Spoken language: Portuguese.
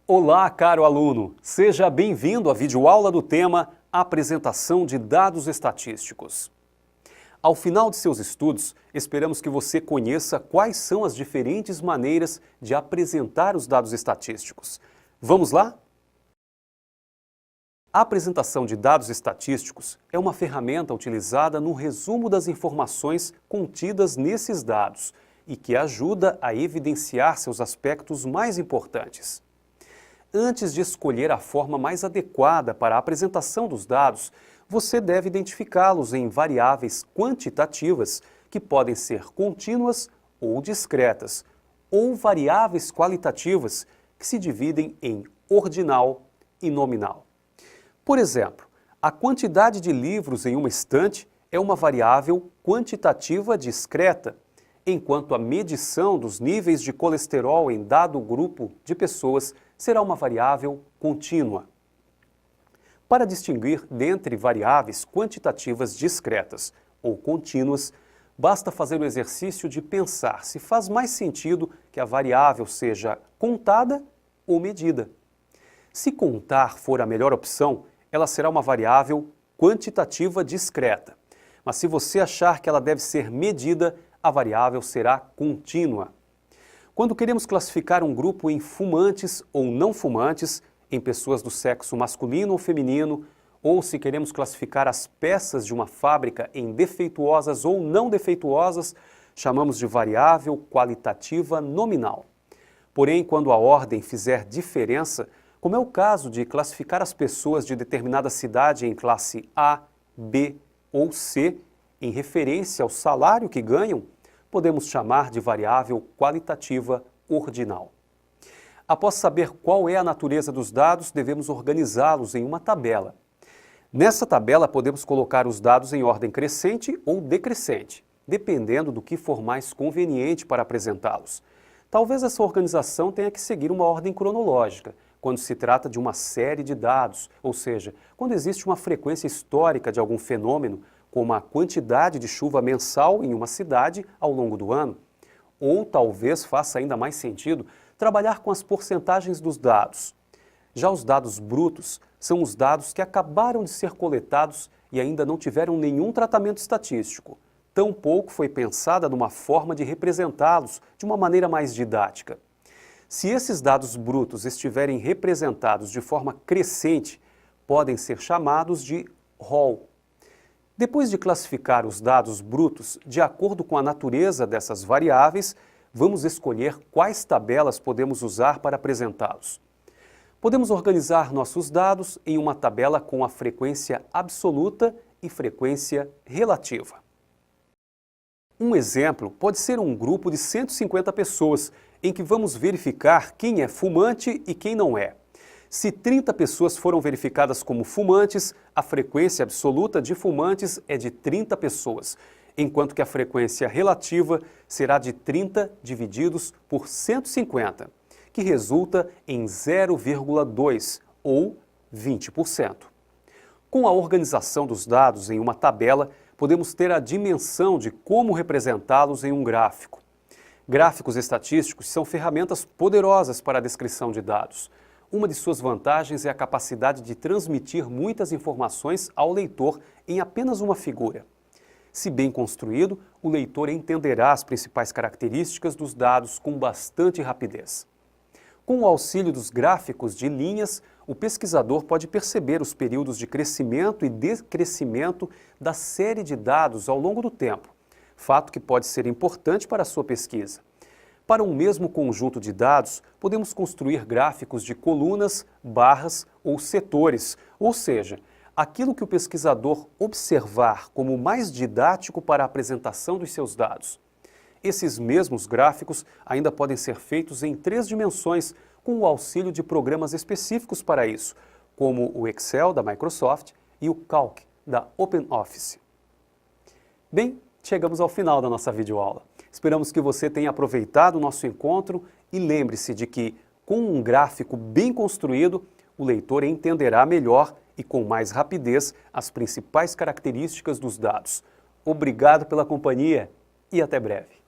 Olá, caro aluno! Seja bem-vindo à videoaula do tema Apresentação de Dados Estatísticos. Ao final de seus estudos, esperamos que você conheça quais são as diferentes maneiras de apresentar os dados estatísticos. Vamos lá? A apresentação de dados estatísticos é uma ferramenta utilizada no resumo das informações contidas nesses dados e que ajuda a evidenciar seus aspectos mais importantes. Antes de escolher a forma mais adequada para a apresentação dos dados, você deve identificá-los em variáveis quantitativas, que podem ser contínuas ou discretas, ou variáveis qualitativas, que se dividem em ordinal e nominal. Por exemplo, a quantidade de livros em uma estante é uma variável quantitativa discreta, enquanto a medição dos níveis de colesterol em dado grupo de pessoas será uma variável contínua. Para distinguir dentre variáveis quantitativas discretas ou contínuas, basta fazer o exercício de pensar se faz mais sentido que a variável seja contada ou medida. Se contar for a melhor opção, ela será uma variável quantitativa discreta. Mas se você achar que ela deve ser medida, a variável será contínua. Quando queremos classificar um grupo em fumantes ou não fumantes, em pessoas do sexo masculino ou feminino, ou se queremos classificar as peças de uma fábrica em defeituosas ou não defeituosas, chamamos de variável qualitativa nominal. Porém, quando a ordem fizer diferença, como é o caso de classificar as pessoas de determinada cidade em classe A, B ou C, em referência ao salário que ganham, podemos chamar de variável qualitativa ordinal. Após saber qual é a natureza dos dados, devemos organizá-los em uma tabela. Nessa tabela, podemos colocar os dados em ordem crescente ou decrescente, dependendo do que for mais conveniente para apresentá-los. Talvez essa organização tenha que seguir uma ordem cronológica, quando se trata de uma série de dados, ou seja, quando existe uma frequência histórica de algum fenômeno, como a quantidade de chuva mensal em uma cidade ao longo do ano. Ou talvez faça ainda mais sentido trabalhar com as porcentagens dos dados. Já os dados brutos são os dados que acabaram de ser coletados e ainda não tiveram nenhum tratamento estatístico. Tampouco foi pensada numa forma de representá-los de uma maneira mais didática. Se esses dados brutos estiverem representados de forma crescente, podem ser chamados de rol. Depois de classificar os dados brutos de acordo com a natureza dessas variáveis, vamos escolher quais tabelas podemos usar para apresentá-los. Podemos organizar nossos dados em uma tabela com a frequência absoluta e frequência relativa. Um exemplo pode ser um grupo de 150 pessoas, em que vamos verificar quem é fumante e quem não é. Se 30 pessoas foram verificadas como fumantes, a frequência absoluta de fumantes é de 30 pessoas, enquanto que a frequência relativa será de 30 divididos por 150, que resulta em 0,2 ou 20%. Com a organização dos dados em uma tabela, podemos ter a dimensão de como representá-los em um gráfico. Gráficos estatísticos são ferramentas poderosas para a descrição de dados. Uma de suas vantagens é a capacidade de transmitir muitas informações ao leitor em apenas uma figura. Se bem construído, o leitor entenderá as principais características dos dados com bastante rapidez. Com o auxílio dos gráficos de linhas, o pesquisador pode perceber os períodos de crescimento e decrescimento da série de dados ao longo do tempo, fato que pode ser importante para a sua pesquisa. Para um mesmo conjunto de dados, podemos construir gráficos de colunas, barras ou setores, ou seja, aquilo que o pesquisador observar como mais didático para a apresentação dos seus dados. Esses mesmos gráficos ainda podem ser feitos em 3 dimensões com o auxílio de programas específicos para isso, como o Excel da Microsoft e o Calc da OpenOffice. Bem, chegamos ao final da nossa videoaula. Esperamos que você tenha aproveitado o nosso encontro e lembre-se de que, com um gráfico bem construído, o leitor entenderá melhor e com mais rapidez as principais características dos dados. Obrigado pela companhia e até breve.